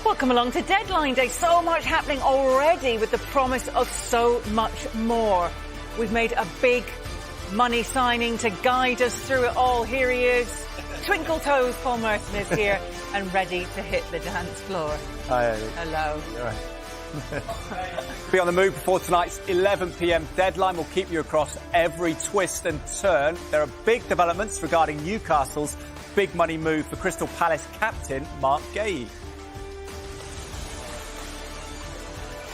Welcome along to Deadline Day. So much happening already with the promise of so much more. We've made a big money signing to guide us through it all. Here he is. Twinkle Toes Paul Merson is here and ready to hit the dance floor. Hi, Ahli. Hello. You're right. Be on the move before tonight's 11 p.m. deadline. We'll keep you across every twist and turn. There are big developments regarding Newcastle's big money move for Crystal Palace captain Mark Gay.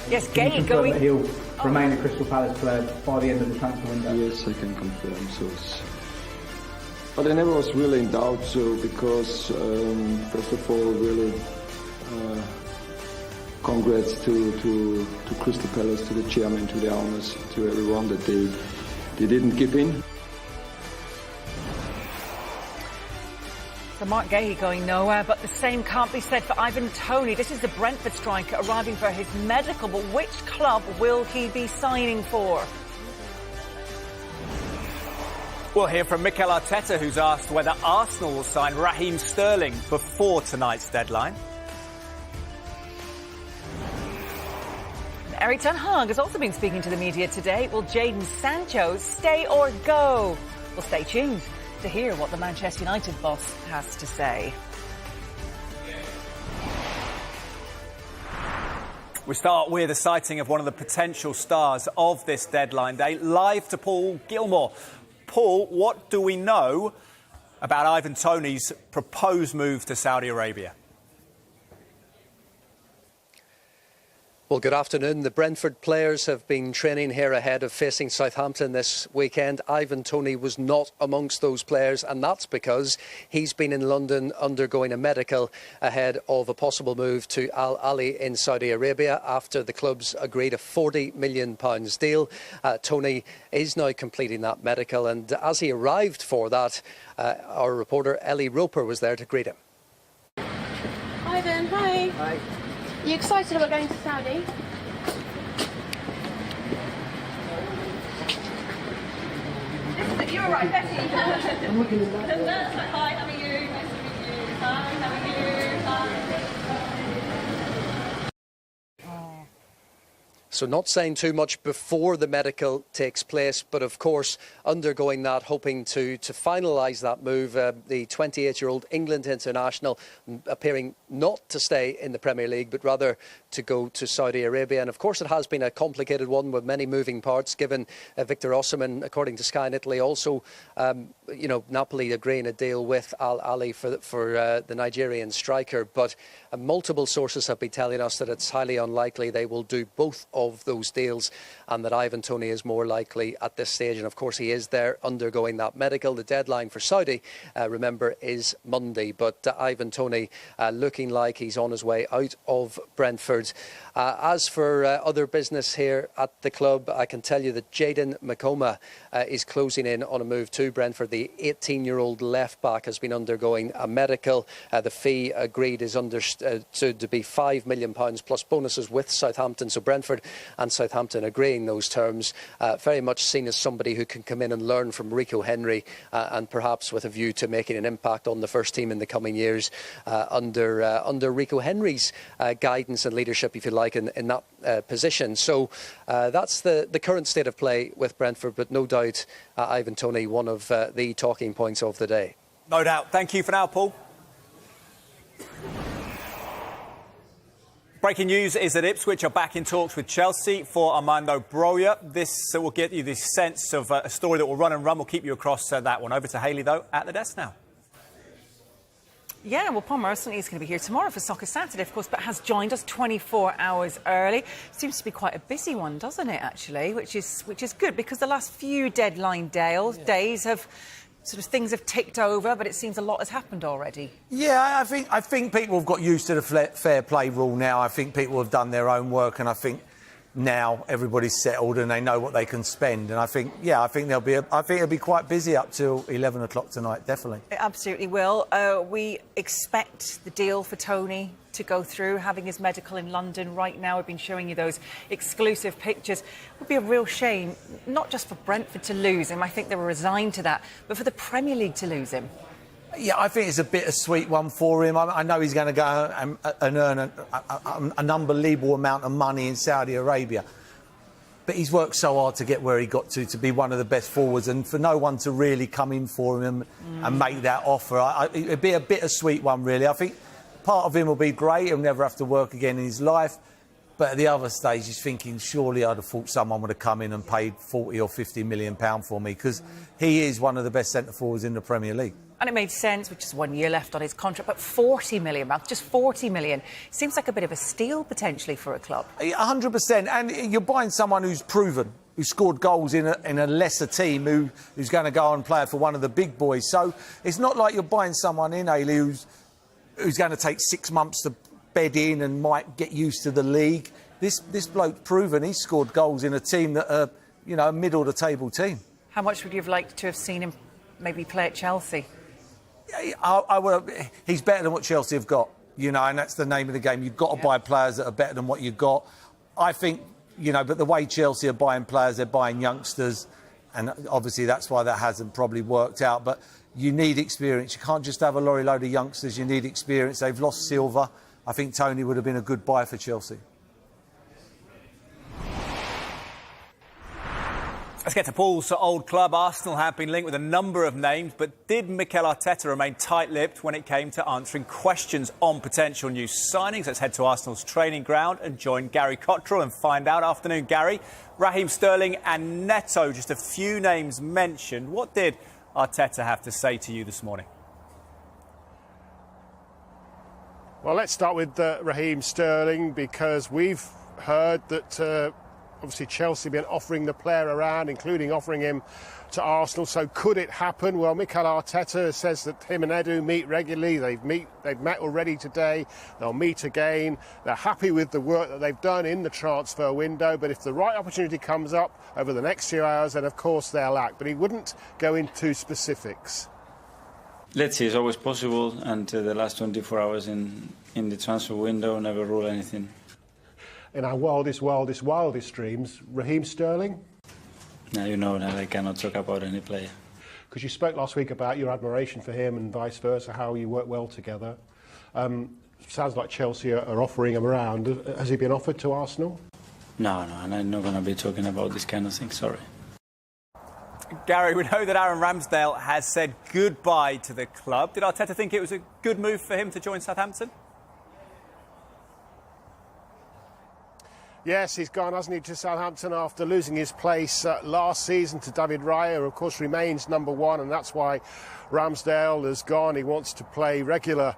Yes, Gay going. He'll remain a Crystal Palace player by the end of the transfer window. Yes, I can confirm. But I never was really in doubt. Because first of all, really, congrats to Crystal Palace, to the chairman, to the owners, to everyone that they didn't give in. For Mark Gay going nowhere, but the same can't be said for Ivan Toney. This is the Brentford striker arriving for his medical, but which club will he be signing for? We'll hear from Mikel Arteta, who's asked whether Arsenal will sign Raheem Sterling before tonight's deadline. Erik ten Hag has also been speaking to the media today. Will Jadon Sancho stay or go? Well, stay tuned to hear what the Manchester United boss has to say. We start with a sighting of one of the potential stars of this deadline day, live to Paul Gilmore. Paul, what do we know about Ivan Toney's proposed move to Saudi Arabia? Well, good afternoon. The Brentford players have been training here ahead of facing Southampton this weekend. Ivan Toney was not amongst those players, and that's because he's been in London undergoing a medical ahead of a possible move to Ahli in Saudi Arabia after the clubs agreed a £40 million deal. Toney is now completing that medical, and as he arrived for that, our reporter Ellie Roper was there to greet him. Ivan, hi. Hi. Are you excited about going to Saudi? You're all right, Betty. Hi, how are you? Nice to meet you. Hi, how are you? Hi. So not saying too much before the medical takes place, but of course undergoing that, hoping to finalise that move. The 28-year-old England international appearing not to stay in the Premier League, but rather to go to Saudi Arabia. And of course it has been a complicated one with many moving parts, given Victor Osimhen, according to Sky in Italy, also Napoli agreeing a deal with Ahli for the Nigerian striker. But multiple sources have been telling us that it's highly unlikely they will do both of those deals, and that Ivan Toney is more likely at this stage. And of course he is there undergoing that medical. The deadline for Saudi, remember, is Monday. But Ivan Toney looking like he's on his way out of Brentford. As for other business here at the club, I can tell you that Jadon Makoma is closing in on a move to Brentford. The 18-year-old left-back has been undergoing a medical. The fee agreed is understood to be £5 million plus bonuses with Southampton. So Brentford and Southampton agreeing those terms. Very much seen as somebody who can come in and learn from Rico Henry, and perhaps with a view to making an impact on the first team in the coming years under Rico Henry's guidance and leadership, if you like, in that position. So that's the current state of play with Brentford, but no doubt Ivan Toney, one of the talking points of the day. No doubt. Thank you for now, Paul. Breaking news is that Ipswich are back in talks with Chelsea for Armando Broja. This will get you the sense of a story that will run and run. We'll keep you across that one. Over to Hayley, though, at the desk now. Yeah, well, Paul Merson is going to be here tomorrow for Soccer Saturday, of course, but has joined us 24 hours early. Seems to be quite a busy one, doesn't it, actually, which is good, because the last few deadline days have things have ticked over, but it seems a lot has happened already. Yeah, I think people have got used to the fair play rule now. I think people have done their own work, and I think now everybody's settled and they know what they can spend. And I think it'll be quite busy up till 11 o'clock tonight, definitely. It absolutely will. We expect the deal for Toney to go through, having his medical in London right now. We've been showing you those exclusive pictures. It would be a real shame, not just for Brentford to lose him, I think they were resigned to that, but for the Premier League to lose him. Yeah, I think it's a bittersweet one for him. I know he's going to go and earn an unbelievable amount of money in Saudi Arabia. But he's worked so hard to get where he got to be one of the best forwards, and for no one to really come in for him and make that offer, it'd be a bittersweet one, really. I think part of him will be great. He'll never have to work again in his life. But at the other stage, he's thinking, surely I'd have thought someone would have come in and paid 40 or 50 million pounds for me, because he is one of the best centre-forwards in the Premier League. And it made sense, with just 1 year left on his contract, but 40 million, Mark, just 40 million. Seems like a bit of a steal, potentially, for a club. 100%. And you're buying someone who's proven, who scored goals in a lesser team, who's going to go and play for one of the big boys. So it's not like you're buying someone in, Ahli, who's going to take 6 months to bed in and might get used to the league. This bloke's proven he's scored goals in a team that are, a middle-of-the-table team. How much would you have liked to have seen him maybe play at Chelsea? He's better than what Chelsea have got, and that's the name of the game. You've got to buy players that are better than what you've got. I think, but the way Chelsea are buying players, they're buying youngsters, and obviously that's why that hasn't probably worked out. But you need experience. You can't just have a lorry load of youngsters. You need experience. They've lost Silva. I think Toney would have been a good buy for Chelsea. Let's get to Paul's old club. Arsenal have been linked with a number of names, but did Mikel Arteta remain tight-lipped when it came to answering questions on potential new signings? Let's head to Arsenal's training ground and join Gary Cottrell and find out. Afternoon, Gary. Raheem Sterling and Neto, just a few names mentioned. What did Arteta have to say to you this morning? Well, let's start with Raheem Sterling, because we've heard that obviously Chelsea have been offering the player around, including offering him to Arsenal. So could it happen? Well, Mikel Arteta says that him and Edu meet regularly. They've met already today. They'll meet again. They're happy with the work that they've done in the transfer window. But if the right opportunity comes up over the next few hours, then of course they'll act. But he wouldn't go into specifics. Let's see, it's always possible, and the last 24 hours in the transfer window, never rule anything. In our wildest dreams, Raheem Sterling? Now you know that I cannot talk about any player. Because you spoke last week about your admiration for him and vice versa, how you work well together. Sounds like Chelsea are offering him around. Has he been offered to Arsenal? No, and I'm not going to be talking about this kind of thing, sorry. Gary, we know that Aaron Ramsdale has said goodbye to the club. Did Arteta think it was a good move for him to join Southampton? Yes, he's gone, hasn't he, to Southampton after losing his place last season to David Raya, who of course remains number one, and that's why Ramsdale has gone. He wants to play regular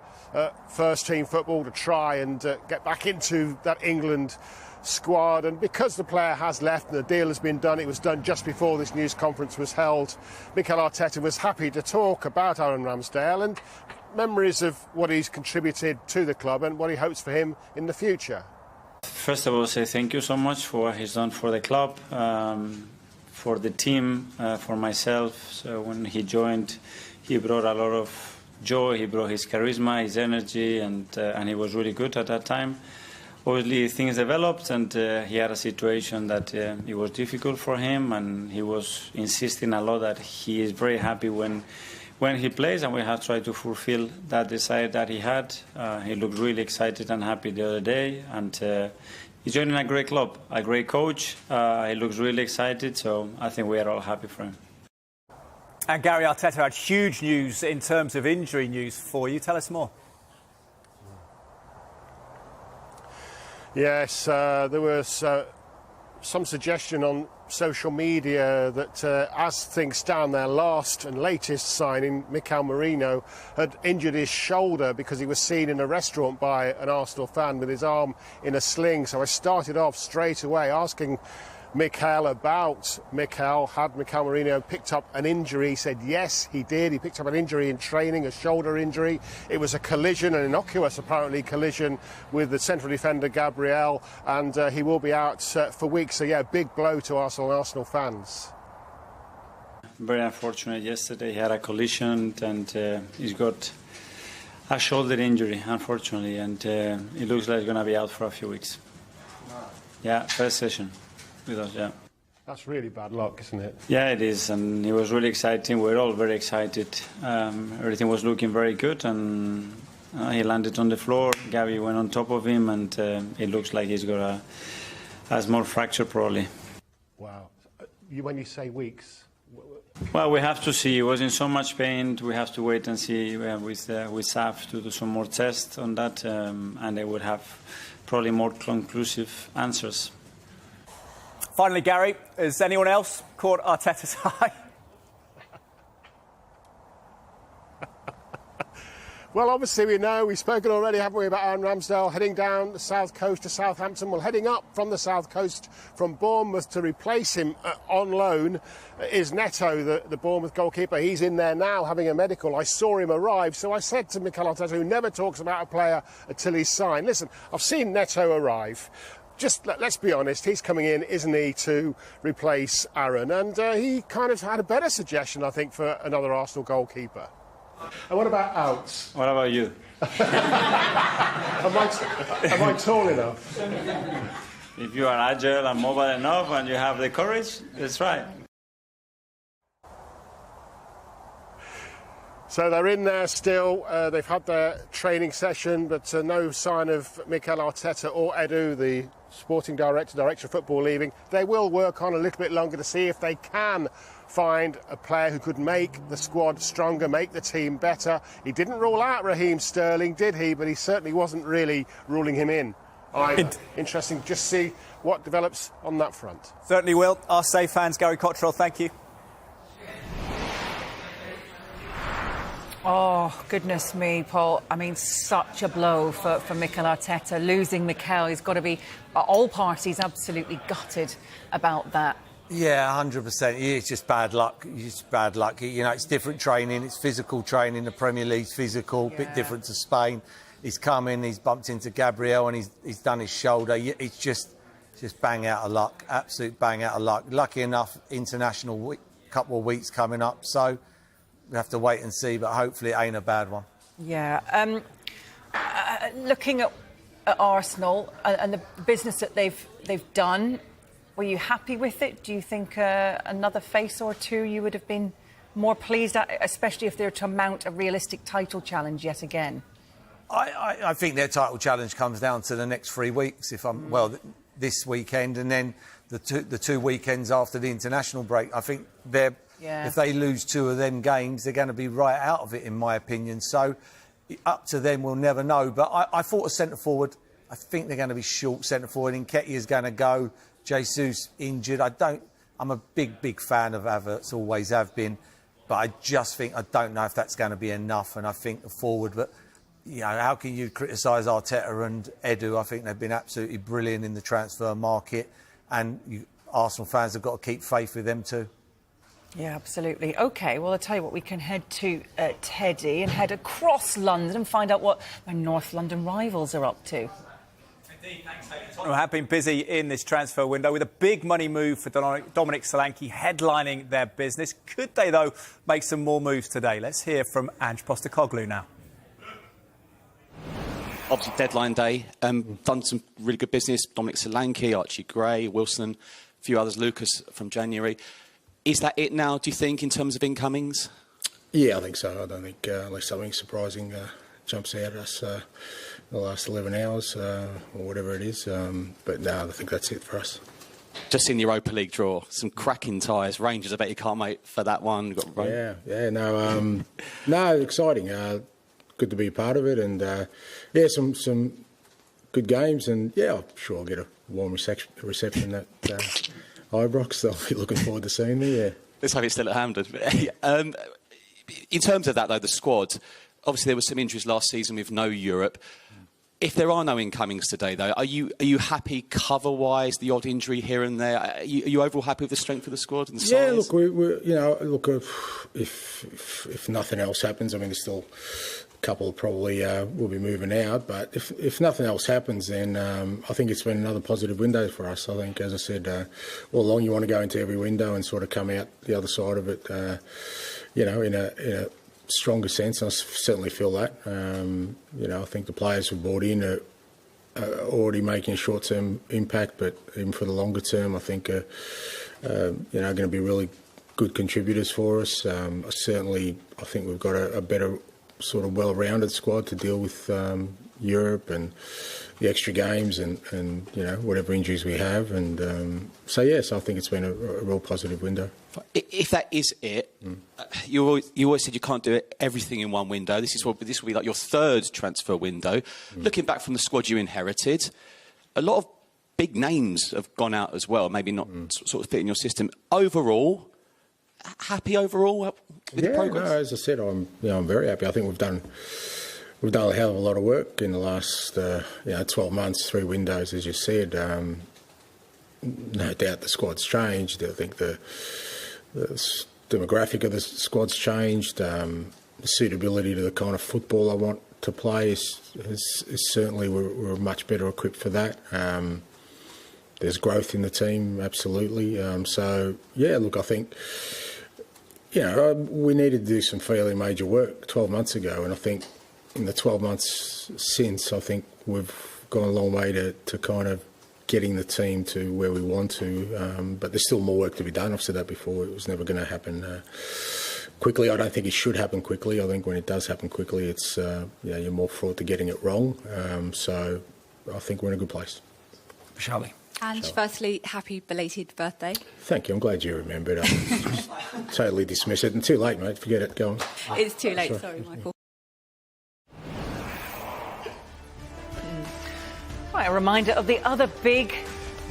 first-team football to try and get back into that England squad. And because the player has left and the deal has been done, it was done just before this news conference was held, Mikel Arteta was happy to talk about Aaron Ramsdale and memories of what he's contributed to the club and what he hopes for him in the future. First of all, say thank you so much for what he's done for the club, for the team, for myself. So when he joined, he brought a lot of joy, he brought his charisma, his energy, and he was really good at that time. Obviously, things developed, and he had a situation that it was difficult for him, and he was insisting a lot that he is very happy when he plays, and we have tried to fulfill that desire that he had. He looked really excited and happy the other day, and he's joining a great club, a great coach. He looks really excited, so I think we are all happy for him. And Gary, Arteta had huge news in terms of injury news for you. Tell us more. Yes, there was some suggestion on social media that as things stand, their last and latest signing, Mikel Merino, had injured his shoulder because he was seen in a restaurant by an Arsenal fan with his arm in a sling. So I started off straight away asking Mikel about had Mikel Merino picked up an injury. He said yes, he did. He picked up an injury in training, a shoulder injury. It was a collision, an innocuous apparently collision with the central defender Gabriel, and he will be out for weeks. So yeah, big blow to Arsenal fans. Very unfortunate. Yesterday he had a collision, and he's got a shoulder injury, unfortunately, and it looks like he's going to be out for a few weeks. Yeah, first session with us, yeah. That's really bad luck, isn't it? Yeah, it is, and it was really exciting. We're all very excited. Everything was looking very good, and he landed on the floor. Gabby went on top of him, and it looks like he's got a small fracture, probably. Wow. When you say weeks... Well, we have to see. He was in so much pain. We have to wait and see with SAF to do some more tests on that, and they would have probably more conclusive answers. Finally, Gary, has anyone else caught Arteta's eye? Well, obviously we know, we've spoken already, haven't we, about Aaron Ramsdale heading down the south coast to Southampton. Well, heading up from the south coast from Bournemouth to replace him on loan is Neto, the Bournemouth goalkeeper. He's in there now having a medical. I saw him arrive, so I said to Mikel Arteta, who never talks about a player until he's signed, listen, I've seen Neto arrive. Just let's be honest, he's coming in, isn't he, to replace Aaron? And he kind of had a better suggestion, I think, for another Arsenal goalkeeper. And what about outs? What about you? Am I tall enough? If you are agile and mobile enough and you have the courage, that's right. So they're in there still. They've had their training session, but no sign of Mikel Arteta or Edu, the sporting director of football, leaving. They will work on a little bit longer to see if they can find a player who could make the squad stronger, make the team better. He didn't rule out Raheem Sterling, did he? But he certainly wasn't really ruling him in either. Interesting to just see what develops on that front. Certainly will. Our Safe fans, Gary Cottrell, thank you. Oh, goodness me, Paul. I mean, such a blow for Mikel Arteta. Losing Mikel, he's got to be, all parties, absolutely gutted about that. Yeah, 100%. It's just bad luck. It's bad luck. You know, it's different training. It's physical training. The Premier League's physical, bit different to Spain. He's come in, he's bumped into Gabriel and he's done his shoulder. It's just bang out of luck. Absolute bang out of luck. Lucky enough, international week, couple of weeks coming up. So we have to wait and see, but hopefully it ain't a bad one. Yeah. Looking at Arsenal and the business that they've done, were you happy with it? Do you think another face or two you would have been more pleased at, especially if they were to mount a realistic title challenge yet again? I think their title challenge comes down to the next 3 weeks. This weekend and then the two weekends after the international break. I think if they lose 2 of them games, they're going to be right out of it, in my opinion. So up to them, we'll never know. But I thought a centre forward. I think they're going to be short centre forward. Nketiah's going to go. Jesus injured. I'm a big fan of Havertz, always have been, but I just think I don't know if that's going to be enough. And I think the forward, but you know, how can you criticise Arteta and Edu? I think they've been absolutely brilliant in the transfer market, and Arsenal fans have got to keep faith with them too. Yeah, absolutely. OK, well, I'll tell you what, we can head to Teddy and head across London and find out what their North London rivals are up to. Tottenham have been busy in this transfer window with a big money move for Dominic Solanke headlining their business. Could they, though, make some more moves today? Let's hear from Ange Postecoglou now. Obviously, deadline day. Done some really good business. Dominic Solanke, Archie Gray, Wilson, a few others, Lucas from January. Is that it now, do you think, in terms of incomings? Yeah, I think so. I don't think unless something surprising jumps out at us the last 11 hours or whatever it is. But no, I think that's it for us. Just in the Europa League draw, some cracking ties. Rangers, I bet you can't wait for that one. No, exciting. Good to be a part of it, and some good games, and I'm sure I'll get a warm reception at Ibrox. They'll be looking forward to seeing me. Yeah, let's hope it's still at Hampden. In terms of that, though, the squad. Obviously, there were some injuries last season with no Europe. If there are no incomings today, though, are you happy cover-wise? The odd injury here and there. Are you overall happy with the strength of the squad and the size? Yeah, look, if nothing else happens, I mean, there's still a couple probably will be moving out. But if nothing else happens, then I think it's been another positive window for us. I think, as I said, all along you want to go into every window and sort of come out the other side of it, in a stronger sense. I certainly feel that. I think the players who brought in are already making a short-term impact, but even for the longer term, I think going to be really good contributors for us. Certainly, I think we've got a better sort of well-rounded squad to deal with Europe and the extra games and whatever injuries we have. And so yes, I think it's been a real positive window. If that is it, you always said you can't do everything in one window. This will be like your third transfer window. Looking back from the squad you inherited, a lot of big names have gone out as well, maybe not sort of fit in your system. Overall, happy overall with the progress? No, as I said, I'm very happy. I think we've done a hell of a lot of work in the last 12 months, 3 windows, as you said. No doubt the squad's changed. I think the demographic of the squad's changed. The suitability to the kind of football I want to play is certainly we're much better equipped for that. There's growth in the team, absolutely. So yeah, look, I think we needed to do some fairly major work 12 months ago, and I think in the 12 months since, I think we've gone a long way to kind of getting the team to where we want to. But there's still more work to be done. I've said that before. It was never going to happen quickly. I don't think it should happen quickly. I think when it does happen quickly, it's you're more fraught to getting it wrong. So I think we're in a good place. Charlie. And firstly, happy belated birthday. Thank you. I'm glad you remembered. I totally dismiss it. And too late, mate. Forget it. Go on. It's too late. Sorry, Michael. Right, a reminder of the other big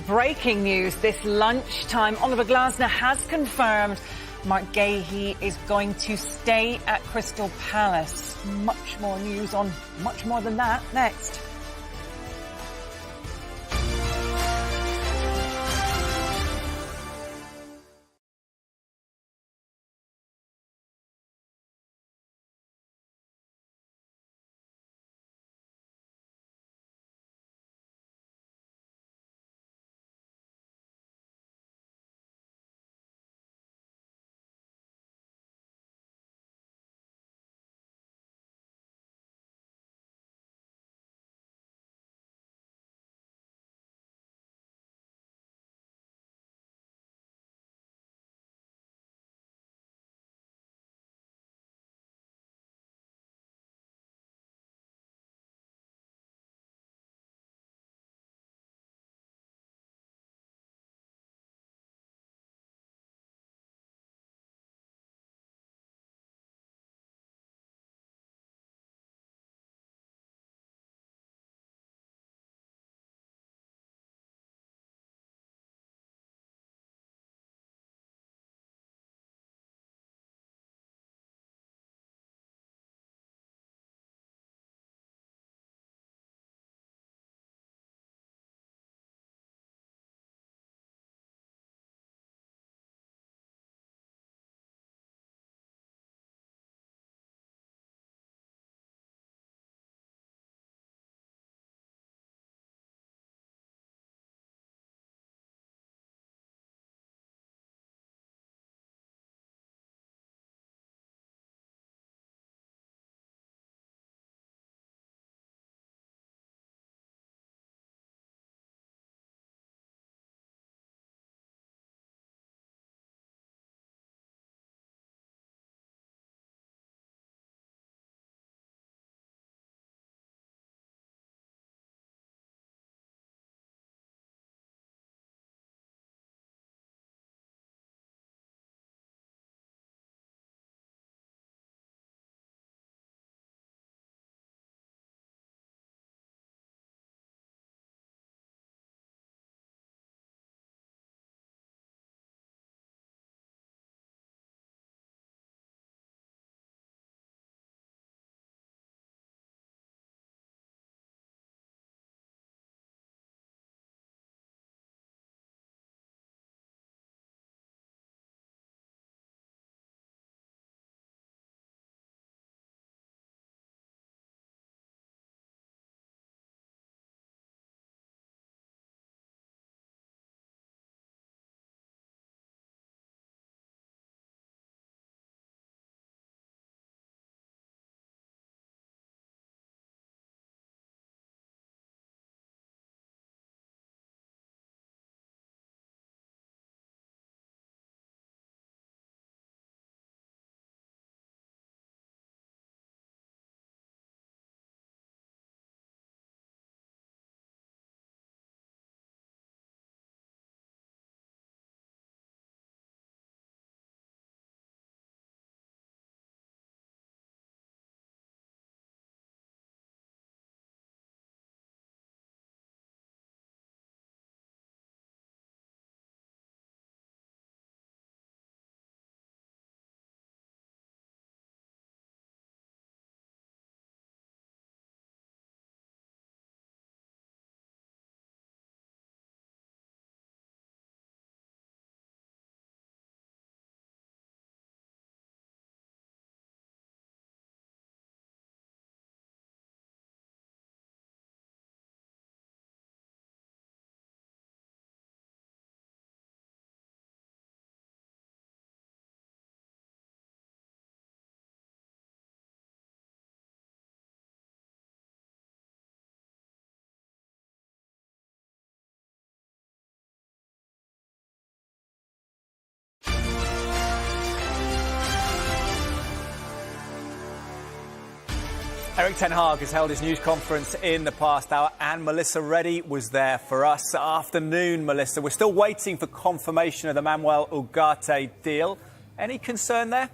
breaking news this lunchtime. Oliver Glasner has confirmed Mark Gahey is going to stay at Crystal Palace. Much more news on much more than that next. Erik ten Hag has held his news conference in the past hour, and Melissa Reddy was there for us. Afternoon, Melissa. We're still waiting for confirmation of the Manuel Ugarte deal. Any concern there?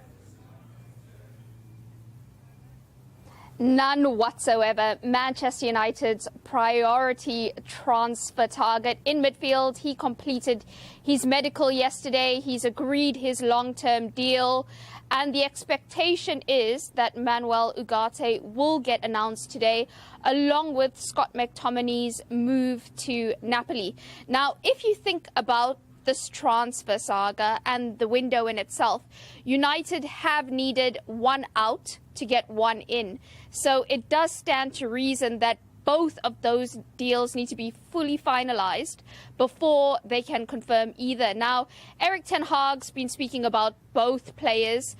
None whatsoever. Manchester United's priority transfer target in midfield. He completed his medical yesterday. He's agreed his long-term deal. And the expectation is that Manuel Ugarte will get announced today, along with Scott McTominay's move to Napoli. Now, if you think about this transfer saga and the window in itself, United have needed one out to get one in. So it does stand to reason that both of those deals need to be fully finalised before they can confirm either. Now, Erik ten Hag's been speaking about both players,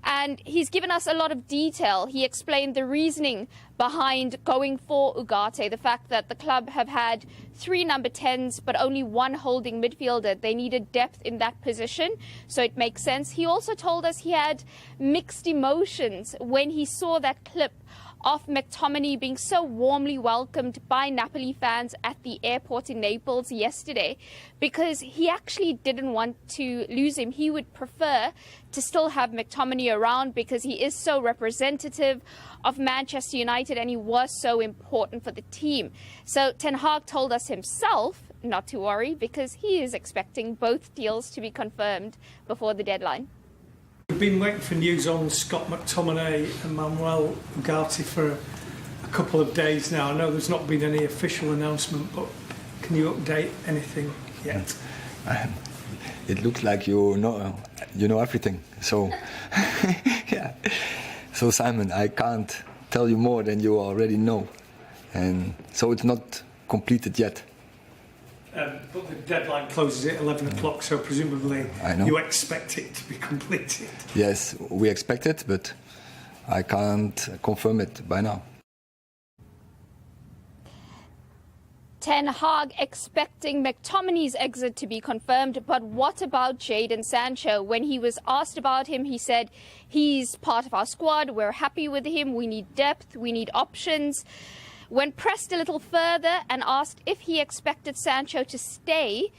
and he's given us a lot of detail. He explained the reasoning behind going for Ugarte, the fact that the club have had 3 number 10s but only 1 holding midfielder. They needed depth in that position, so it makes sense. He also told us he had mixed emotions when he saw that clip of McTominay being so warmly welcomed by Napoli fans at the airport in Naples yesterday, because he actually didn't want to lose him. He would prefer to still have McTominay around because he is so representative of Manchester United and he was so important for the team. So Ten Hag told us himself not to worry because he is expecting both deals to be confirmed before the deadline. We've been waiting for news on Scott McTominay and Manuel Ugarte for a couple of days now. I know there's not been any official announcement, but can you update anything yet? It looks like you know everything. So, yeah. So Simon, I can't tell you more than you already know, and so it's not completed yet. But the deadline closes at 11 o'clock, so presumably you expect it to be completed. Yes, we expect it, but I can't confirm it by now. Ten Hag expecting McTominay's exit to be confirmed, but what about Jadon Sancho? When he was asked about him, he said, he's part of our squad, we're happy with him, we need depth, we need options. When pressed a little further and asked if he expected Sancho to stay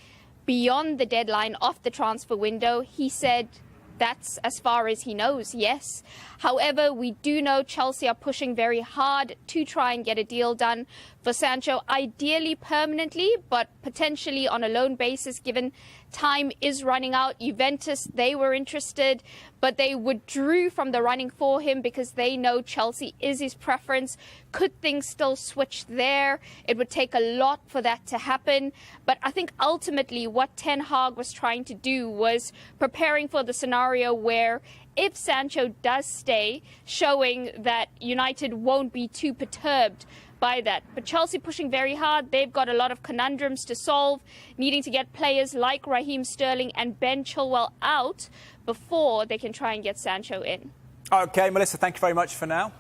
beyond the deadline of the transfer window, he said that's as far as he knows, yes. However, we do know Chelsea are pushing very hard to try and get a deal done for Sancho, ideally permanently, but potentially on a loan basis, given time is running out. Juventus, they were interested, but they withdrew from the running for him because they know Chelsea is his preference. Could things still switch there? It would take a lot for that to happen. But I think ultimately what Ten Hag was trying to do was preparing for the scenario where if Sancho does stay, showing that United won't be too perturbed by that. But Chelsea pushing very hard. They've got a lot of conundrums to solve, needing to get players like Raheem Sterling and Ben Chilwell out before they can try and get Sancho in. OK, Melissa, thank you very much for now.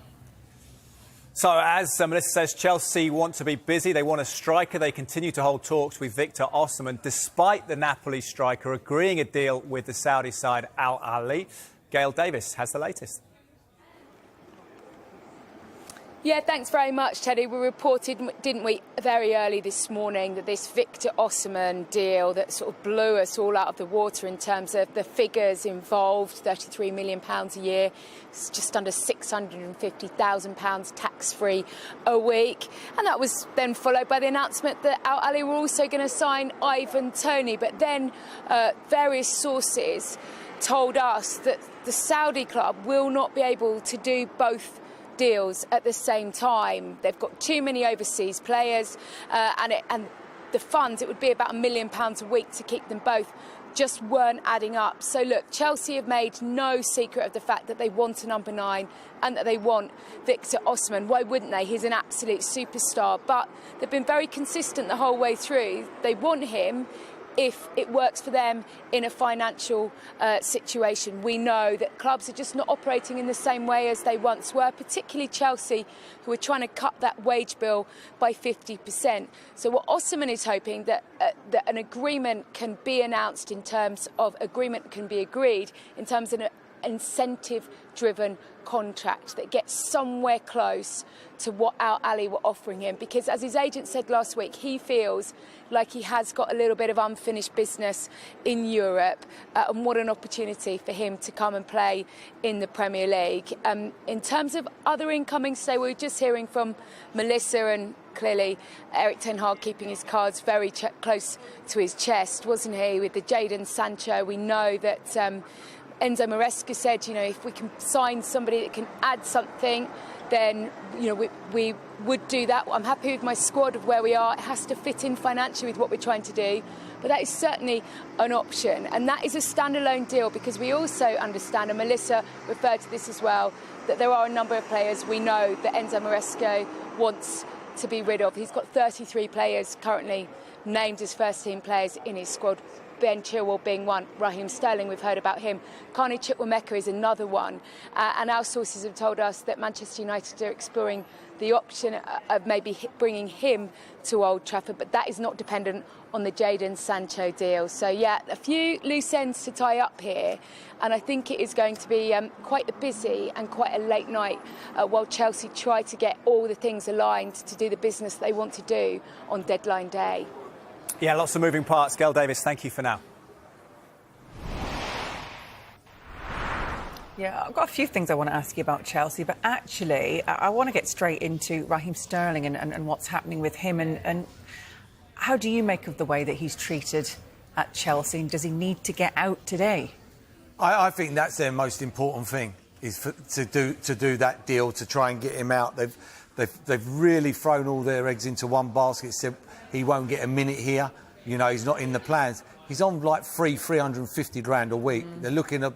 So, as Melissa says, Chelsea want to be busy. They want a striker. They continue to hold talks with Victor Osimhen, despite the Napoli striker agreeing a deal with the Saudi side Ahli. Gail Davis has the latest. Yeah, thanks very much, Teddy. We reported, didn't we, very early this morning that this Victor Osimhen deal that sort of blew us all out of the water in terms of the figures involved, £33 million a year, it's just under £650,000 tax-free a week. And that was then followed by the announcement that Ahli were also going to sign Ivan Toney. But then various sources told us that the Saudi club will not be able to do both deals at the same time. They've got too many overseas players and the funds, it would be about £1 million a week to keep them both, just weren't adding up. So look, Chelsea have made no secret of the fact that they want a number 9 and that they want Victor Osimhen. Why wouldn't they? He's an absolute superstar. But they've been very consistent the whole way through. They want him if it works for them in a financial situation. We know that clubs are just not operating in the same way as they once were, particularly Chelsea, who are trying to cut that wage bill by 50%. So what Osimhen is hoping that an agreement can be announced in terms of agreement can be agreed in terms of incentive-driven contract that gets somewhere close to what Ahli were offering him, because as his agent said last week, he feels like he has got a little bit of unfinished business in Europe, and what an opportunity for him to come and play in the Premier League. In terms of other incomings today, we were just hearing from Melissa, and clearly Eric Ten Hag keeping his cards very close to his chest, wasn't he, with the Jadon Sancho. We know that Enzo Maresca said, if we can sign somebody that can add something, then we would do that. I'm happy with my squad of where we are. It has to fit in financially with what we're trying to do, but that is certainly an option, and that is a standalone deal, because we also understand, and Melissa referred to this as well, that there are a number of players we know that Enzo Maresca wants to be rid of. He's got 33 players currently named as first-team players in his squad. Ben Chilwell being one, Raheem Sterling, we've heard about him. Carney Chukwuemeka is another one. And our sources have told us that Manchester United are exploring the option of maybe bringing him to Old Trafford, but that is not dependent on the Jadon Sancho deal. So, yeah, a few loose ends to tie up here, and I think it is going to be quite a busy and quite a late night while Chelsea try to get all the things aligned to do the business they want to do on deadline day. Yeah, lots of moving parts. Gail Davis, thank you for now. Yeah, I've got a few things I want to ask you about Chelsea, but actually I want to get straight into Raheem Sterling and what's happening with him, and how do you make of the way that he's treated at Chelsea, and does he need to get out today? I think that's their most important thing, is to do that deal, to try and get him out. They've really thrown all their eggs into one basket, said he won't get a minute here, he's not in the plans. He's on like 350 grand a week. They're looking at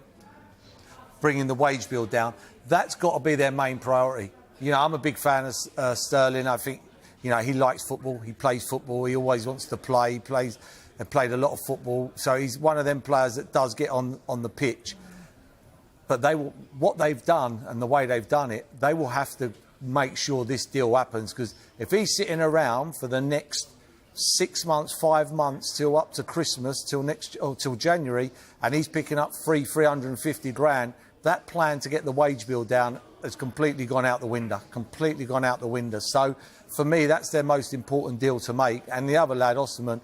bringing the wage bill down. That's got to be their main priority. I'm a big fan of Sterling. I think, he likes football. He plays football. He always wants to play. He played a lot of football. So he's one of them players that does get on the pitch. But what they've done and the way they've done it, they will have to make sure this deal happens, because if he's sitting around for the next 6 months, 5 months, till up to Christmas, till January, and he's picking up 350 grand, that plan to get the wage bill down has completely gone out the window. So for me, that's their most important deal to make. And the other lad, Osimhen,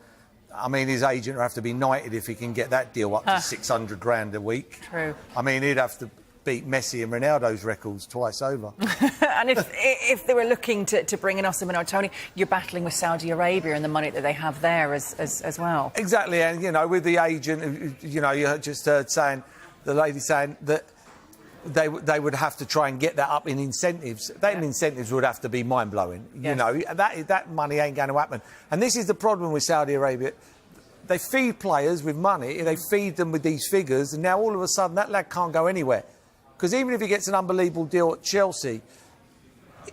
his agent will have to be knighted if he can get that deal up to 600 grand a week. True. He'd have to beat Messi and Ronaldo's records twice over. And if they were looking to bring in Osimhen or Toney, you're battling with Saudi Arabia and the money that they have there as well. Exactly, and with the agent, you just heard the lady saying that they would have to try and get that up in incentives. Incentives would have to be mind-blowing. Yes. That money ain't going to happen. And this is the problem with Saudi Arabia. They feed players with money, they feed them with these figures, and now all of a sudden that lad can't go anywhere. Because even if he gets an unbelievable deal at Chelsea,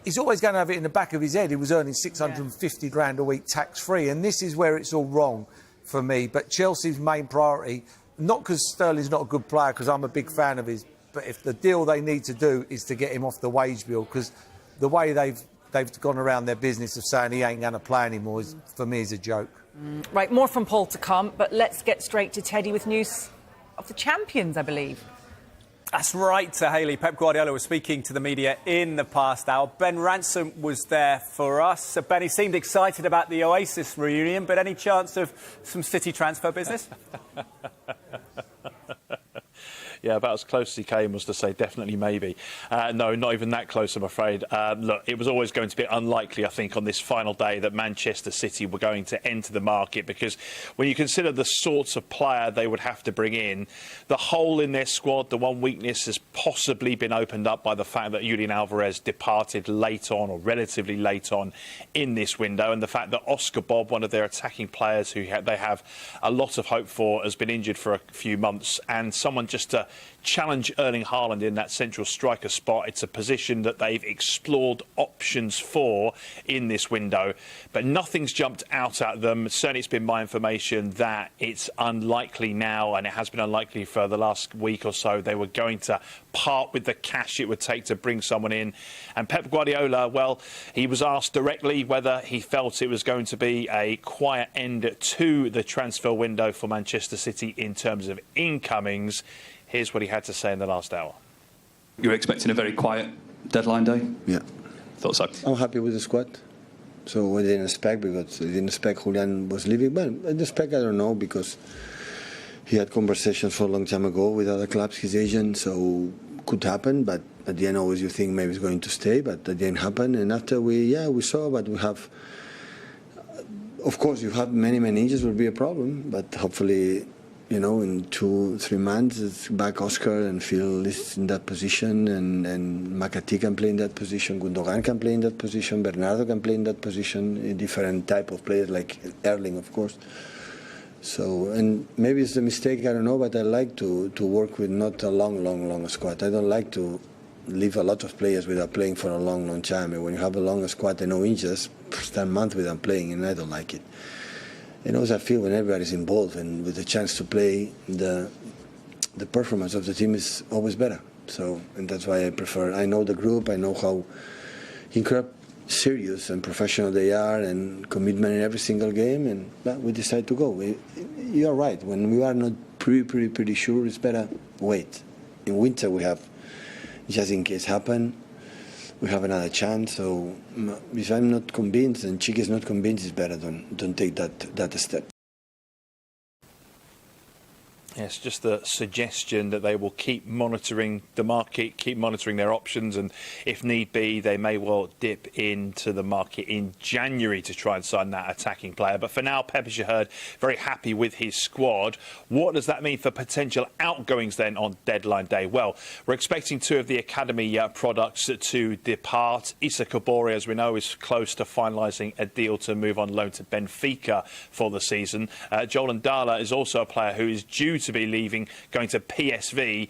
he's always going to have it in the back of his head. He was earning 650 grand a week tax-free, and this is where it's all wrong for me. But Chelsea's main priority, not because Sterling's not a good player, because I'm a big fan of his, but if the deal they need to do is to get him off the wage bill, because the way they've gone around their business of saying he ain't going to play anymore, for me, is a joke. Right, more from Paul to come, but let's get straight to Teddy with news of the champions, I believe. That's right, Ahli. Pep Guardiola was speaking to the media in the past hour. Ben Ransom was there for us. Ben, he seemed excited about the Oasis reunion, but any chance of some City transfer business? Yeah, about as close as he came was to say definitely maybe. No, not even that close, I'm afraid. Look, it was always going to be unlikely, I think, on this final day that Manchester City were going to enter the market, because when you consider the sorts of player they would have to bring in, the hole in their squad, the one weakness has possibly been opened up by the fact that Julian Alvarez departed late on, or relatively late on, in this window, and the fact that Oscar Bob, one of their attacking players who they have a lot of hope for, has been injured for a few months, and someone just to challenge Erling Haaland in that central striker spot. It's a position that they've explored options for in this window, but nothing's jumped out at them. Certainly it's been my information that it's unlikely now, and it has been unlikely for the last week or so, they were going to part with the cash it would take to bring someone in. And Pep Guardiola, well, he was asked directly whether he felt it was going to be a quiet end to the transfer window for Manchester City in terms of incomings. Here's what he had to say in the last hour. You were expecting a very quiet deadline day? Yeah. Thought so. I'm happy with the squad. So I didn't expect, because I didn't expect Julian was leaving. But I didn't expect, I don't know, because he had conversations for a long time ago with other clubs, his agent, so could happen. But at the end, always you think maybe it's going to stay, but that didn't happen. And after we saw, but we have, of course, you have many injuries will be a problem, but hopefully, in 2-3 months, it's back Oscar and Phil is in that position, and Makati can play in that position, Gundogan can play in that position, Bernardo can play in that position, a different type of players like Erling, of course. So, and maybe it's a mistake, I don't know, but I like to work with not a long squad. I don't like to leave a lot of players without playing for a long time. And when you have a long squad and no injuries, stand a month without playing, and I don't like it. And also I feel when everybody's involved and with the chance to play, the performance of the team is always better. So, and that's why I prefer, I know the group, I know how incredible serious and professional they are, and commitment in every single game, and we decide to go. You're right, when we are not pretty sure, it's better wait. In winter we have, just in case happen, we have another chance. So if I'm not convinced and Chick is not convinced, it's better don't take that step. Yes, just the suggestion that they will keep monitoring the market, keep monitoring their options, and if need be, they may well dip into the market in January to try and sign that attacking player. But for now, Pep, as you heard, very happy with his squad. What does that mean for potential outgoings then on deadline day? Well, we're expecting 2 of the academy products to depart. Issa Kabore, as we know, is close to finalising a deal to move on loan to Benfica for the season. Joel Ndala is also a player who is due to be leaving, going to PSV.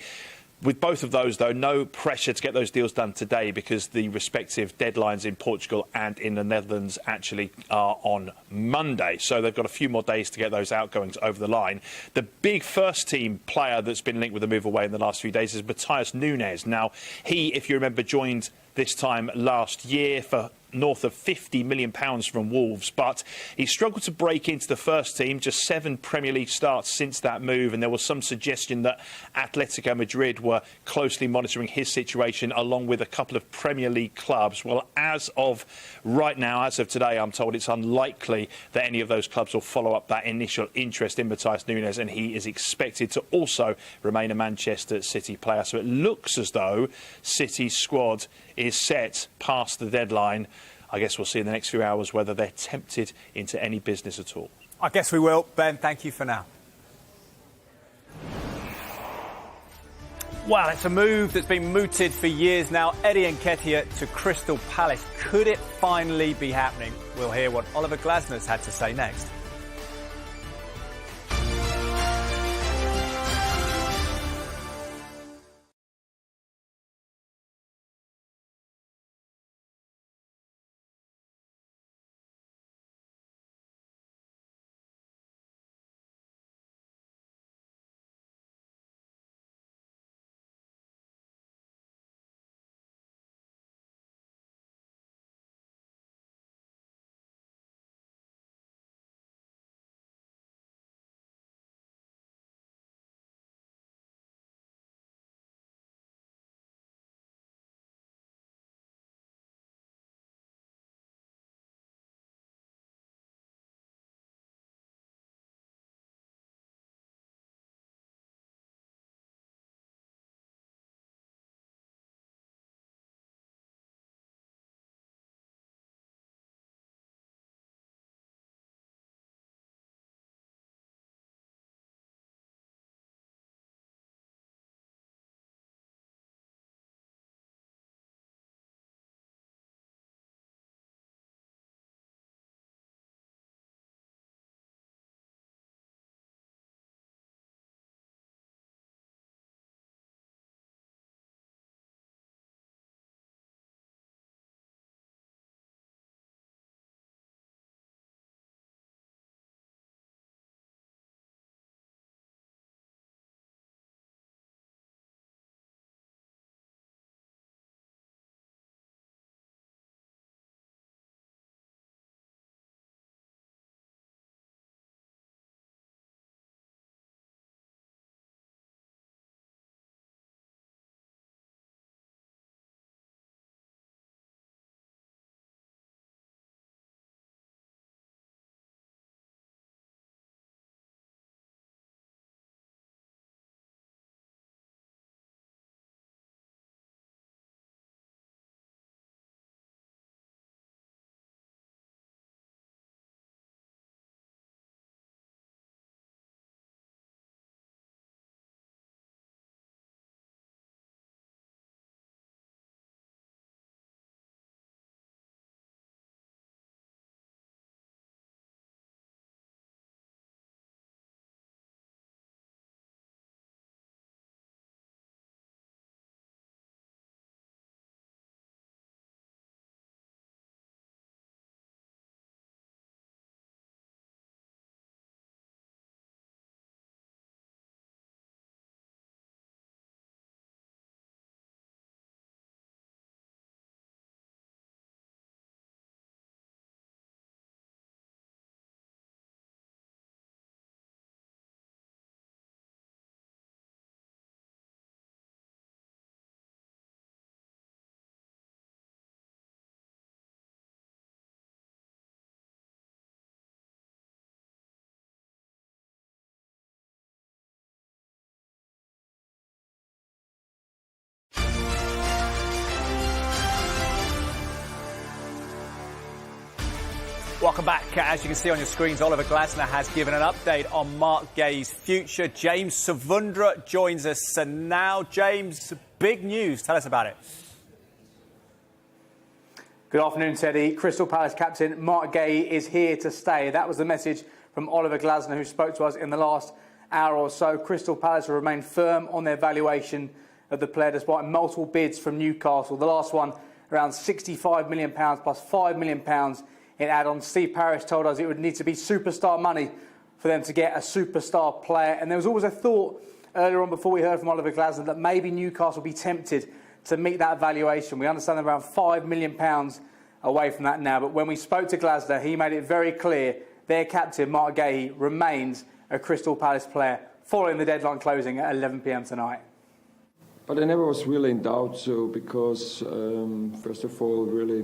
With both of those, though, no pressure to get those deals done today, because the respective deadlines in Portugal and in the Netherlands actually are on Monday. So they've got a few more days to get those outgoings over the line. The big first-team player that's been linked with a move away in the last few days is Matheus Nunes. Now, he, if you remember, joined this time last year for north of £50 million from Wolves, but he struggled to break into the first team, just 7 Premier League starts since that move, and there was some suggestion that Atletico Madrid were closely monitoring his situation along with a couple of Premier League clubs. Well, as of right now, as of today, I'm told it's unlikely that any of those clubs will follow up that initial interest in Matheus Nunes, and he is expected to also remain a Manchester City player. So it looks as though City's squad is set past the deadline. I guess we'll see in the next few hours whether they're tempted into any business at all. I guess we will. Ben, thank you for now. Well, it's a move that's been mooted for years now. Eddie Nketiah to Crystal Palace. Could it finally be happening? We'll hear what Oliver Glasner's had to say next. Welcome back. As you can see on your screens, Oliver Glasner has given an update on Mark Gay's future. James Savundra joins us now. James, big news. Tell us about it. Good afternoon, Teddy. Crystal Palace captain Mark Gay is here to stay. That was the message from Oliver Glasner, who spoke to us in the last hour or so. Crystal Palace will remain firm on their valuation of the player despite multiple bids from Newcastle. The last one around £65 million plus £5 million in add-ons. Steve Parish told us it would need to be superstar money for them to get a superstar player. And there was always a thought earlier on before we heard from Oliver Glasner that maybe Newcastle will be tempted to meet that valuation. We understand they're around £5 million away from that now. But when we spoke to Glasner, he made it very clear their captain, Mark Gay, remains a Crystal Palace player following the deadline closing at 11 p.m. tonight. But I never was really in doubt, so because, first of all, really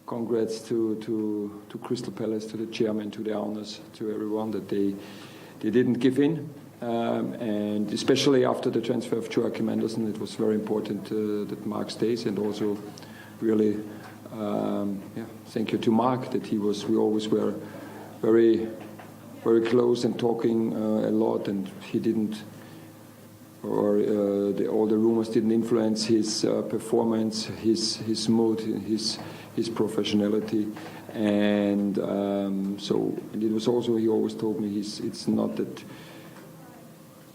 congrats to Crystal Palace, to the chairman, to the owners, to everyone that they didn't give in. And especially after the transfer of Joachim Andersen, it was very important that Mark stays, and also really thank you to Mark that we always were very, very close and talking a lot, and he didn't, or all the rumors didn't influence his performance, his mood, his professionality, and and it was also, he always told me it's not that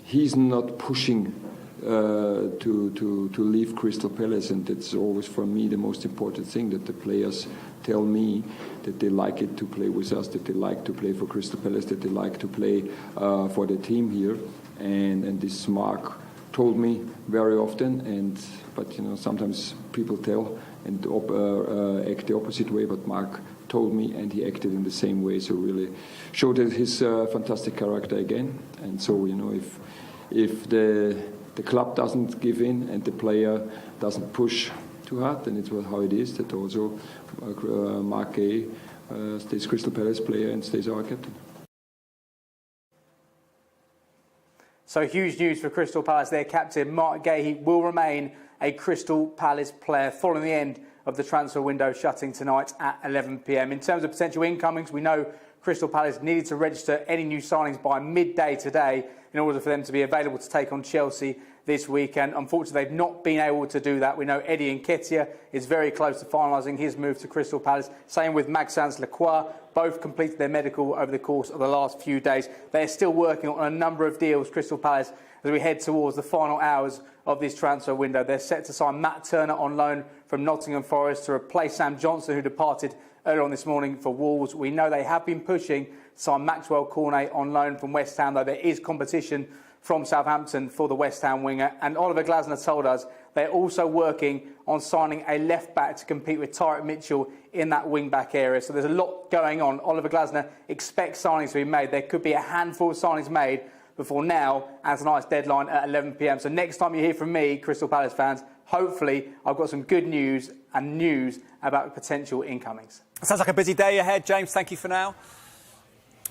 he's not pushing to leave Crystal Palace, and that's always for me the most important thing, that the players tell me that they like it to play with us, that they like to play for Crystal Palace, that they like to play for the team here, and this Mark told me very often, but sometimes people tell and act the opposite way, but Mark told me and he acted in the same way, so really showed his fantastic character again. And so if the club doesn't give in and the player doesn't push too hard, then it's how it is, that also Mark Gay stays Crystal Palace player and stays our captain. So huge news for Crystal Palace. Their captain, Mark Gay, will remain a Crystal Palace player following the end of the transfer window shutting tonight at 11 p.m. In terms of potential incomings, we know Crystal Palace needed to register any new signings by midday today in order for them to be available to take on Chelsea this weekend. Unfortunately, they've not been able to do that. We know Eddie Nketiah is very close to finalising his move to Crystal Palace. Same with Maxence Lacroix. Both completed their medical over the course of the last few days. They're still working on a number of deals, Crystal Palace, as we head towards the final hours of this transfer window. They're set to sign Matt Turner on loan from Nottingham Forest to replace Sam Johnson, who departed earlier on this morning for Wolves. We know they have been pushing to sign Maxwell Cornet on loan from West Ham, though there is competition from Southampton for the West Ham winger. And Oliver Glasner told us they're also working on signing a left-back to compete with Tyrick Mitchell in that wing-back area. So there's a lot going on. Oliver Glasner expects signings to be made. There could be a handful of signings made before now and tonight's deadline at 11 p.m. So next time you hear from me, Crystal Palace fans, hopefully I've got some good news about potential incomings. Sounds like a busy day ahead, James. Thank you for now.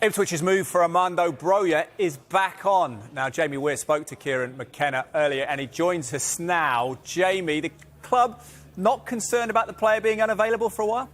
Ipswich's move for Armando Broja is back on. Now, Jamie Weir spoke to Kieran McKenna earlier and he joins us now. Jamie, the club not concerned about the player being unavailable for a while?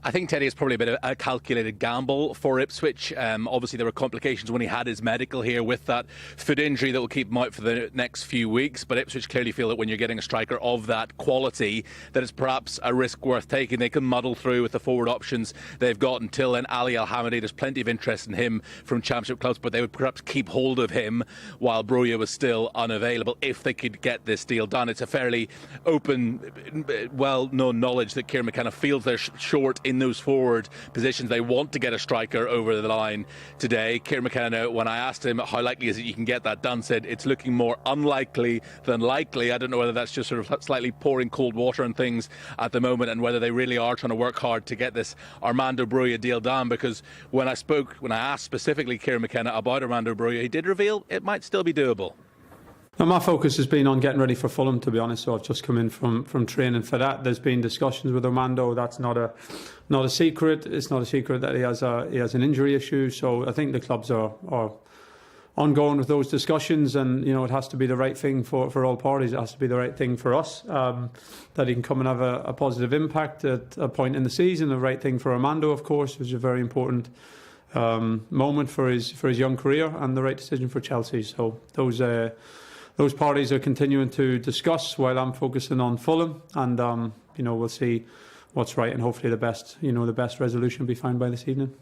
I think, Teddy, it's probably a bit of a calculated gamble for Ipswich. Obviously, there were complications when he had his medical here with that foot injury that will keep him out for the next few weeks. But Ipswich clearly feel that when you're getting a striker of that quality, that it's perhaps a risk worth taking. They can muddle through with the forward options they've got until then. Ali Al-Hamadi, there's plenty of interest in him from Championship clubs, but they would perhaps keep hold of him while Broja was still unavailable if they could get this deal done. It's a fairly open, well-known knowledge that Kieran McKenna feels they're short in those forward positions. They want to get a striker over the line today. Kieran McKenna, when I asked him how likely is it you can get that done, said it's looking more unlikely than likely. I don't know whether that's just sort of slightly pouring cold water on things at the moment and whether they really are trying to work hard to get this Armando Broja deal done, because when I asked specifically Kieran McKenna about Armando Broja, he did reveal it might still be doable. Now, my focus has been on getting ready for Fulham, to be honest. So I've just come in from training for that. There's been discussions with Armando. That's not a secret. It's not a secret that he has an injury issue. So I think the clubs are ongoing with those discussions, and it has to be the right thing for all parties. It has to be the right thing for us, that he can come and have a positive impact at a point in the season. The right thing for Armando, of course, which is a very important moment for his young career, and the right decision for Chelsea. So those parties are continuing to discuss while I'm focusing on Fulham, and we'll see what's right, and hopefully the best resolution will be found by this evening.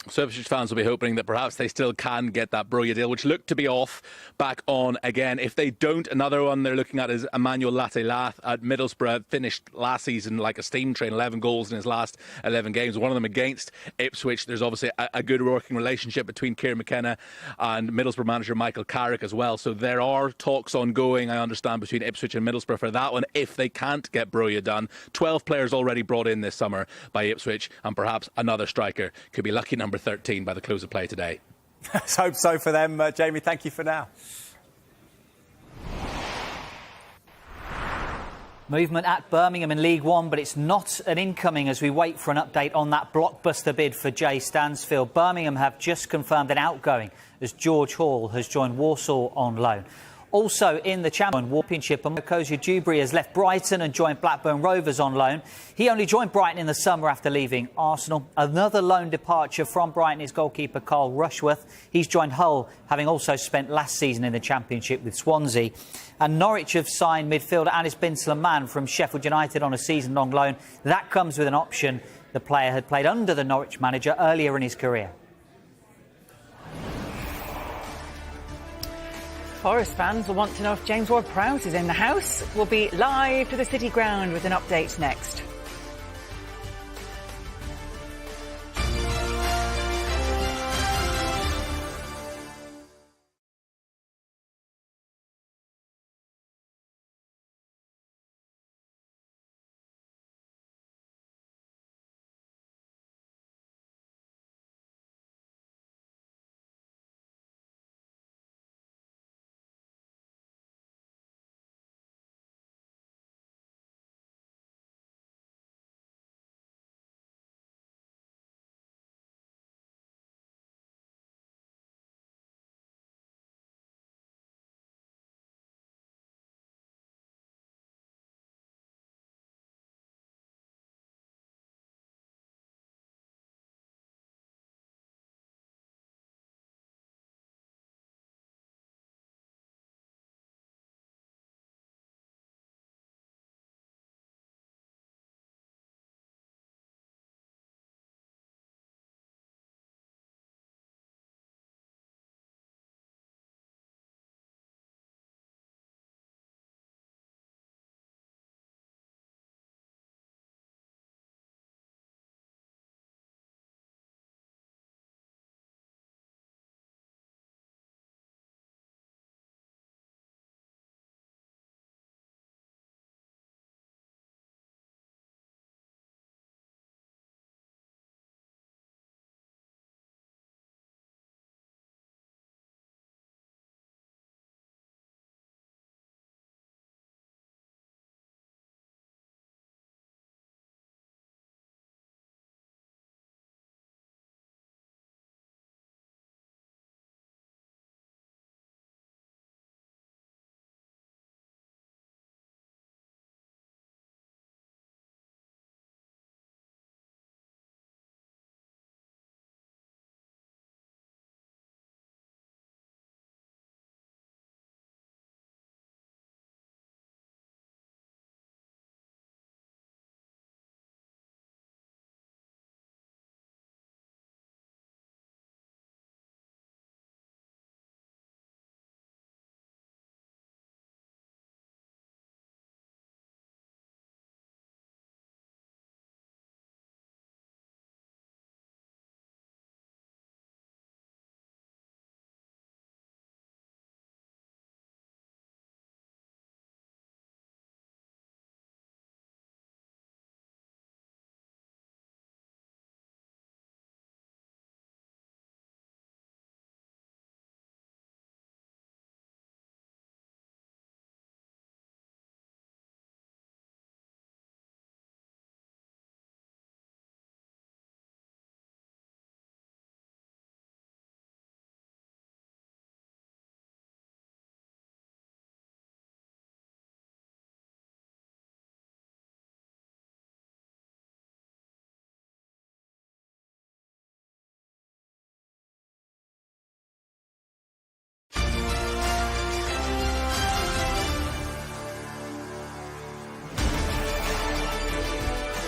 So Ipswich fans will be hoping that perhaps they still can get that Broja deal, which looked to be off, back on again. If they don't, another one they're looking at is Emmanuel Latelath at Middlesbrough. Finished last season like a steam train, 11 goals in his last 11 games, one of them against Ipswich. There's obviously a good working relationship between Kieran McKenna and Middlesbrough manager Michael Carrick as well. So there are talks ongoing, I understand, between Ipswich and Middlesbrough for that one if they can't get Broja done. 12 players already brought in this summer by Ipswich, and perhaps another striker could be lucky number 13 by the close of play today. Let's hope so for them. Jamie, thank you for now. Movement at Birmingham in League One, but it's not an incoming as we wait for an update on that blockbuster bid for Jay Stansfield. Birmingham have just confirmed an outgoing as George Hall has joined Walsall on loan. Also in the Championship, Kozia Dewberry has left Brighton and joined Blackburn Rovers on loan. He only joined Brighton in the summer after leaving Arsenal. Another loan departure from Brighton is goalkeeper Carl Rushworth. He's joined Hull, having also spent last season in the Championship with Swansea. And Norwich have signed midfielder Anis Bin Salman from Sheffield United on a season-long loan. That comes with an option. The player had played under the Norwich manager earlier in his career. Forest fans will want to know if James Ward-Prowse is in the house. We'll be live to the City Ground with an update next.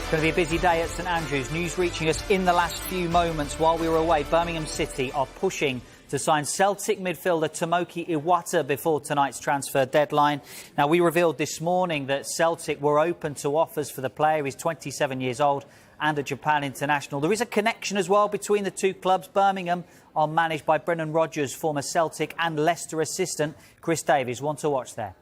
It's going to be a busy day at St Andrews. News reaching us in the last few moments while we were away. Birmingham City are pushing to sign Celtic midfielder Tomoki Iwata before tonight's transfer deadline. Now, we revealed this morning that Celtic were open to offers for the player. He's 27 years old and a Japan international. There is a connection as well between the two clubs. Birmingham are managed by Brendan Rodgers, former Celtic and Leicester assistant. Chris Davies, one to watch there.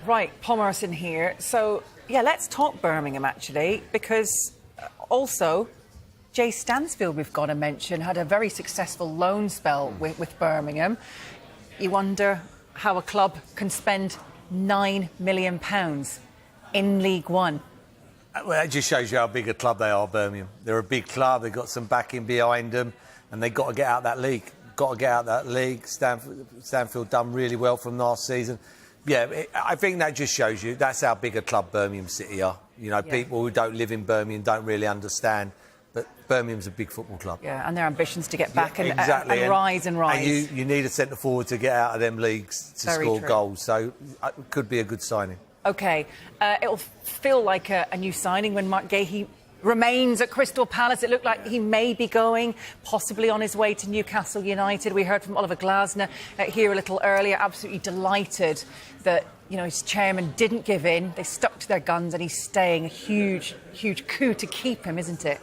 Right, Paul Merson here. So, yeah, let's talk Birmingham, actually, because also Jay Stansfield, we've got to mention, had a very successful loan spell with Birmingham. You wonder how a club can spend £9 million in League One. Well, that just shows you how big a club they are, Birmingham. They're a big club, they've got some backing behind them, and they've got to get out of that league. Got to get out of that league. Stanfield done really well from last season. Yeah, I think that just shows you that's how big a club Birmingham City are. You know, people who don't live in Birmingham don't really understand, but Birmingham's a big football club. Yeah, and their ambitions to get back and exactly. rise and rise. And you need a centre forward to get out of them leagues to score goals, so it could be a good signing. OK, it'll feel like a new signing when Mark Gahey remains at Crystal Palace. It looked like he may be going, possibly on his way to Newcastle United. We heard from Oliver Glasner here a little earlier, absolutely delighted that, you know, his chairman didn't give in. They stuck to their guns and he's staying. A huge, huge coup to keep him, isn't it?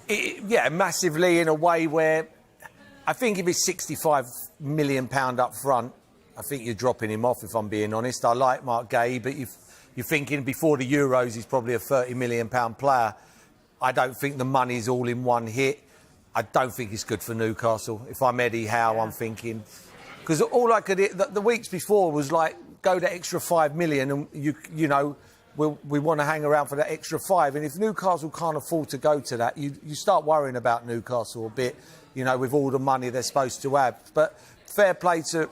Yeah, massively, in a way where I think if it's £65 million up front, I think you're dropping him off, if I'm being honest. I like Mark Gahey, but you're thinking before the Euros he's probably a £30 million player. I don't think the money's all in one hit. I don't think it's good for Newcastle. If I'm Eddie Howe, I'm thinking... Because all I could... The weeks before was like, go to extra £5 million and, you know, we want to hang around for that extra £5. And if Newcastle can't afford to go to that, you start worrying about Newcastle a bit, you know, with all the money they're supposed to have. But fair play to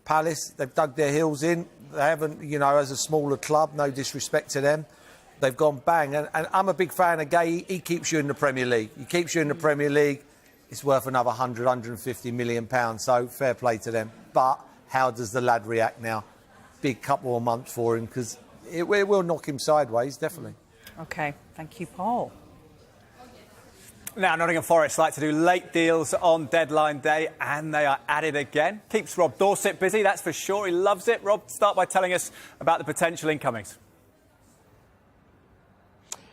Palace. They've dug their heels in. They haven't, you know, as a smaller club, no disrespect to them. They've gone bang, and I'm a big fan of Gahey. He keeps you in the Premier League. He keeps you in the Premier League. It's worth another £150 million, so fair play to them. But how does the lad react now? Big couple of months for him, because it will knock him sideways, definitely. OK, thank you, Paul. Now, Nottingham Forest like to do late deals on deadline day, and they are at it again. Keeps Rob Dorset busy, that's for sure. He loves it. Rob, start by telling us about the potential incomings.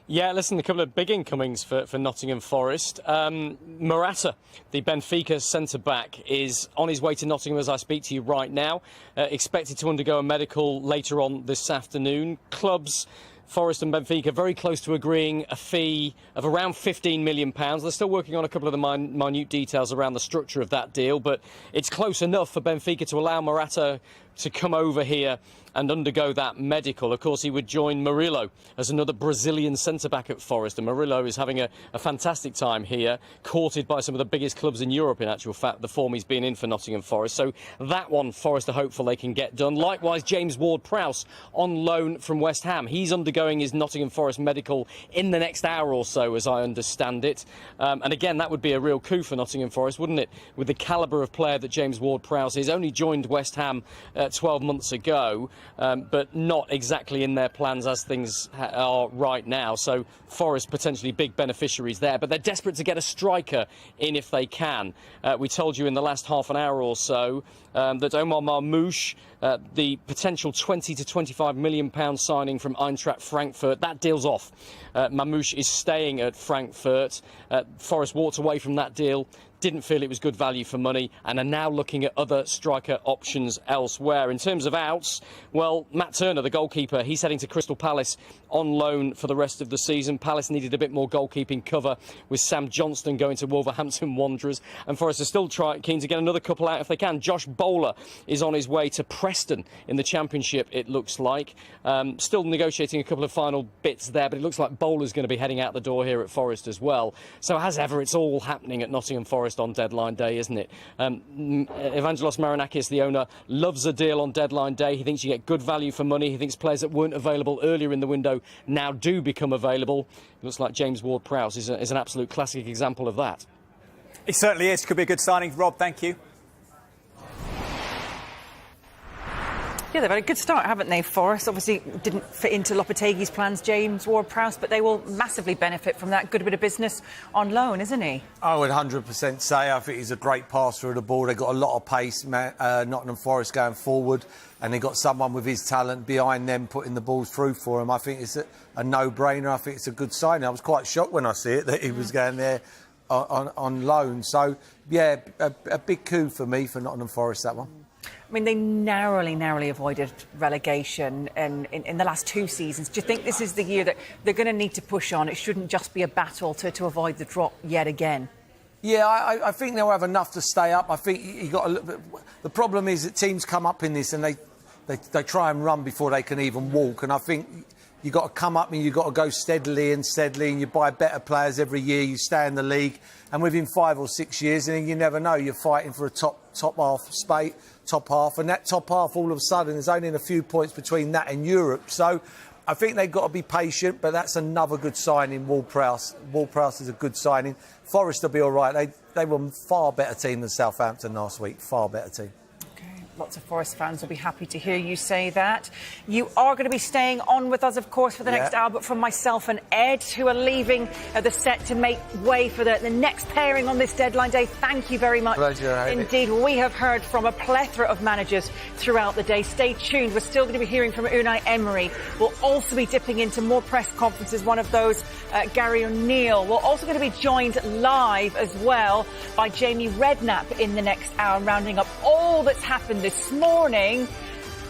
Yeah, listen, a couple of big incomings for Nottingham Forest. Morata, the Benfica centre-back, is on his way to Nottingham as I speak to you right now. Expected to undergo a medical later on this afternoon. Clubs, Forest and Benfica, very close to agreeing a fee of around £15 million. They're still working on a couple of the minute details around the structure of that deal, but it's close enough for Benfica to allow Morata to come over here and undergo that medical. Of course, he would join Murillo as another Brazilian centre-back at Forest, and Murillo is having a fantastic time here, courted by some of the biggest clubs in Europe, in actual fact, the form he's been in for Nottingham Forest. So that one, Forest are hopeful they can get done. Likewise, James Ward-Prowse on loan from West Ham. He's undergoing his Nottingham Forest medical in the next hour or so, as I understand it. And again, that would be a real coup for Nottingham Forest, wouldn't it? With the calibre of player that James Ward-Prowse is. Only joined West Ham 12 months ago, but not exactly in their plans as things are right now. So Forest potentially big beneficiaries there, but they're desperate to get a striker in if they can. We told you in the last half an hour or so that Omar Marmoush, the potential £20 to £25 million signing from Eintracht Frankfurt, that deal's off. Marmoush is staying at Frankfurt. Forest walked away from that deal, didn't feel it was good value for money, and are now looking at other striker options elsewhere. In terms of outs, well, Matt Turner, the goalkeeper, he's heading to Crystal Palace on loan for the rest of the season. Palace needed a bit more goalkeeping cover with Sam Johnston going to Wolverhampton Wanderers, and Forest are still keen to get another couple out if they can. Josh Bowler is on his way to Preston in the Championship, it looks like. Still negotiating a couple of final bits there, but it looks like Bowler's going to be heading out the door here at Forest as well. So as ever, it's all happening at Nottingham Forest on deadline day, isn't it? Evangelos Marinakis, the owner, loves a deal on deadline day. He thinks you get good value for money. He thinks players that weren't available earlier in the window now do become available. It looks like James Ward-Prowse is an absolute classic example of that. It certainly is. Could be a good signing. Rob, thank you. Yeah, they've had a good start, haven't they, Forest? Obviously didn't fit into Lopetegui's plans, James Ward-Prowse, but they will massively benefit from that good bit of business on loan, isn't he? I would 100% say I think he's a great passer of the ball. They've got a lot of pace, Nottingham Forest going forward, and they've got someone with his talent behind them putting the balls through for him. I think it's a no-brainer. I think it's a good sign. I was quite shocked when I see it that he was going there on loan. So, yeah, a big coup for me for Nottingham Forest, that one. I mean, they narrowly avoided relegation in the last 2 seasons. Do you think this is the year that they're going to need to push on? It shouldn't just be a battle to avoid the drop yet again. Yeah, I think they'll have enough to stay up. I think you got a little bit. The problem is that teams come up in this and they try and run before they can even walk. And I think you got to come up and you got to go steadily, and you buy better players every year. You stay in the league, and within 5 or 6 years, and you never know, you're fighting for a top half, and that top half all of a sudden there's only a few points between that and Europe. So I think they've got to be patient, but that's another good signing. Ward-Prowse is a good signing. Forest will be all right. They were a far better team than Southampton last week. Far better team. Lots of Forest fans will be happy to hear you say that. You are going to be staying on with us, of course, for the next hour, but from myself and Ed, who are leaving the set to make way for the next pairing on this deadline day. Thank you very much. Pleasure, indeed. We have heard from a plethora of managers throughout the day. Stay tuned. We're still going to be hearing from Unai Emery. We'll also be dipping into more press conferences. One of those, Gary O'Neill. We're also going to be joined live as well by Jamie Redknapp in the next hour, rounding up all that's happened this morning,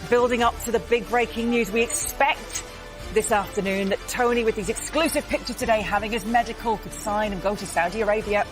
building up to the big breaking news. We expect this afternoon that Toney, with these exclusive pictures today, having his medical, could sign and go to Saudi Arabia.